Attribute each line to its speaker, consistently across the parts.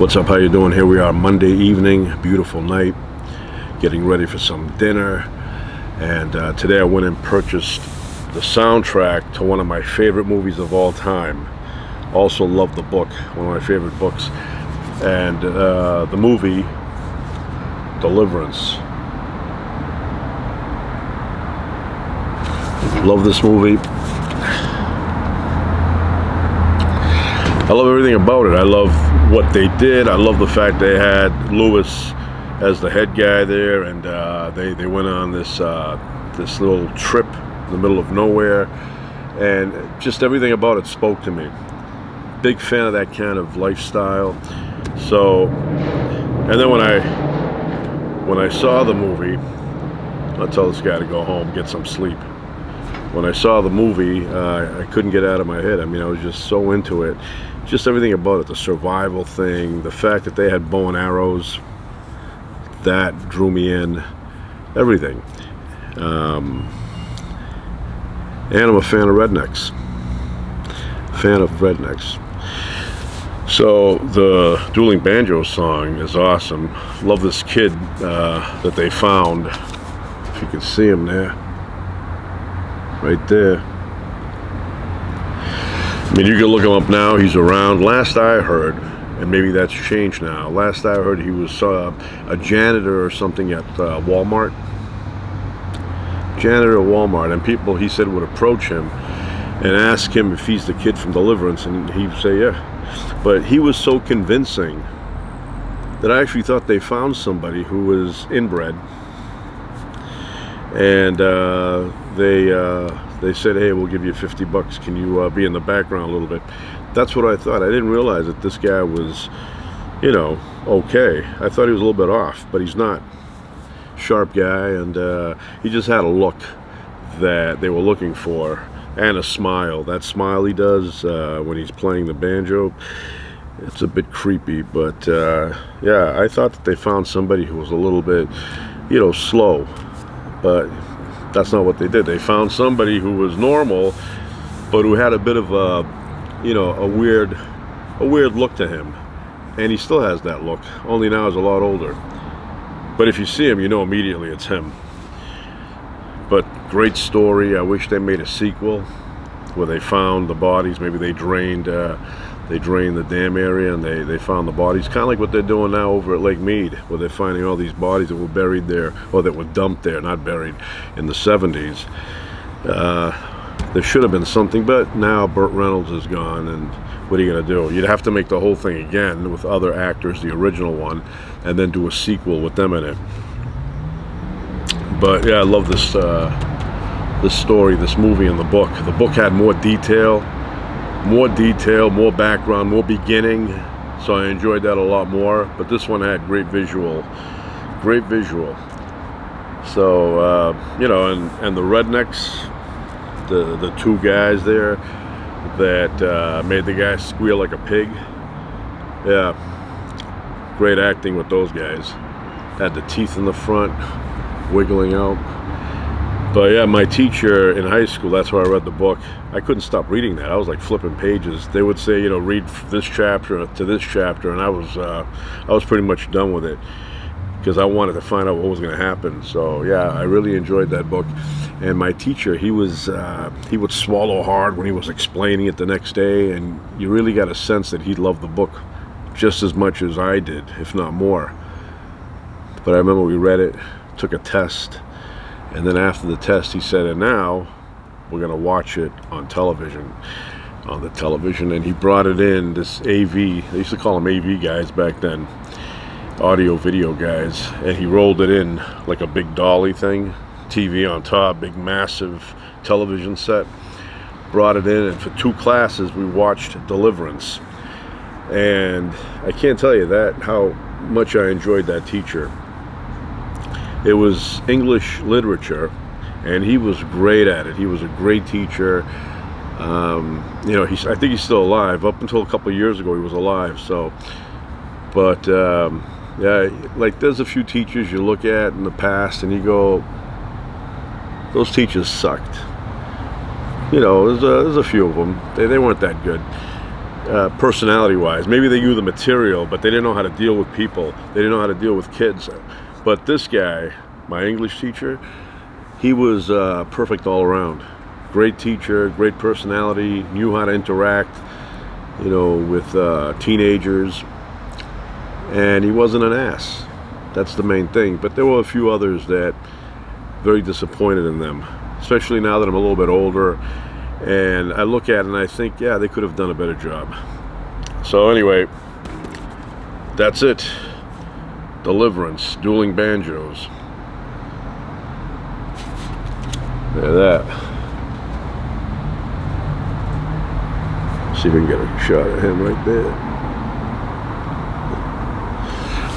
Speaker 1: What's up? How you doing? Here we are, Monday evening, beautiful night, getting ready for some dinner. And today I went and purchased the soundtrack to one of my favorite movies of all time. Also love the book, one of my favorite books. And the movie, Deliverance. Love this movie. I love everything about it. I love what they did. I love the fact they had Lewis as the head guy there, and they went on this little trip in the middle of nowhere, and just everything about it spoke to me. Big fan of that kind of lifestyle. So, and then when I saw the movie, I'll tell this guy to go home, get some sleep. When I saw the movie, I couldn't get out of my head. I mean, I was just so into it. Just everything about it, the survival thing, the fact that they had bow and arrows, that drew me in, everything. And I'm a fan of rednecks. So the Dueling Banjo song is awesome. Love this kid that they found. If you can see him there. Right there. I mean, you can look him up now. He's around. Last I heard, and maybe that's changed now. Last I heard, he was a janitor or something at Walmart. Janitor at Walmart, and people, he said, would approach him and ask him if he's the kid from Deliverance, and he'd say, yeah. But he was so convincing that I actually thought they found somebody who was inbred, and they said, hey, we'll give you $50. Can you be in the background a little bit? That's what I thought. I didn't realize that this guy was, okay. I thought he was a little bit off, but he's not. Sharp guy, and he just had a look that they were looking for, and a smile. That smile he does when he's playing the banjo, it's a bit creepy, but yeah, I thought that they found somebody who was a little bit, slow, but that's not what they did. They found somebody who was normal, but who had a bit of a weird look to him. And he still has that look, only now he's a lot older. But if you see him, you know immediately it's him. But great story. I wish they made a sequel where they found the bodies. Maybe they drained the dam area and they found the bodies, kind of like what they're doing now over at Lake Mead, where they're finding all these bodies that were buried there, or that were dumped there, not buried, in the 70s. There should have been something, but now Burt Reynolds is gone, and what are you going to do? You'd have to make the whole thing again with other actors, the original one, and then do a sequel with them in it. But yeah, I love this story, this movie, and the book. The book had more detail, more background, more beginning, so I enjoyed that a lot more. But this one had great visual. So and the rednecks, the two guys there that made the guy squeal like a pig. Yeah, great acting with those guys. Had the teeth in the front, wiggling out. But yeah, my teacher in high school, that's where I read the book. I couldn't stop reading that. I was like flipping pages. They would say, read this chapter to this chapter, and I was pretty much done with it because I wanted to find out what was going to happen. So yeah, I really enjoyed that book. And my teacher, he would swallow hard when he was explaining it the next day, and you really got a sense that he loved the book just as much as I did, if not more. But I remember we read it, took a test. And then after the test, he said, and now we're going to watch it on the television. And he brought it in, this AV, they used to call them AV guys back then, audio video guys. And he rolled it in like a big dolly thing, TV on top, big massive television set. Brought it in, and for 2 classes, we watched Deliverance. And I can't tell you how much I enjoyed that teacher. It was English literature, and he was great at it. He was a great teacher. I think he's still alive. Up until a couple of years ago, he was alive. So, but yeah, like there's a few teachers you look at in the past, and you go, those teachers sucked. There's a few of them. They weren't that good. personality-wise. Maybe they knew the material, but they didn't know how to deal with people. They didn't know how to deal with kids. But this guy, my English teacher, he was perfect all around. Great teacher, great personality, knew how to interact, you know, with teenagers, and he wasn't an ass. That's the main thing. But there were a few others that very disappointed in them, especially now that I'm a little bit older, and I look at it and I think, yeah, they could have done a better job. So anyway, that's it. Deliverance, dueling banjos. Look at that. See if we can get a shot of him right there.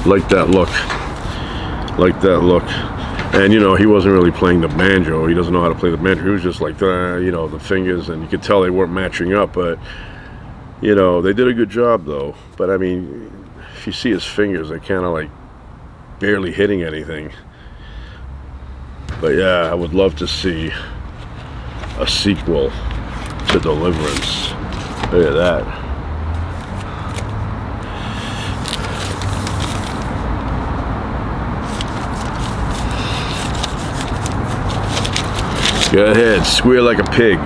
Speaker 1: Like that look. Like that look. And you know, he wasn't really playing the banjo. He doesn't know how to play the banjo. He was just like, you know, the fingers, and you could tell they weren't matching up. But you know, they did a good job though. But I mean, if you see his fingers, they're kind of like barely hitting anything. But yeah, I would love to see a sequel to Deliverance. Look at that. Go ahead, squeal like a pig.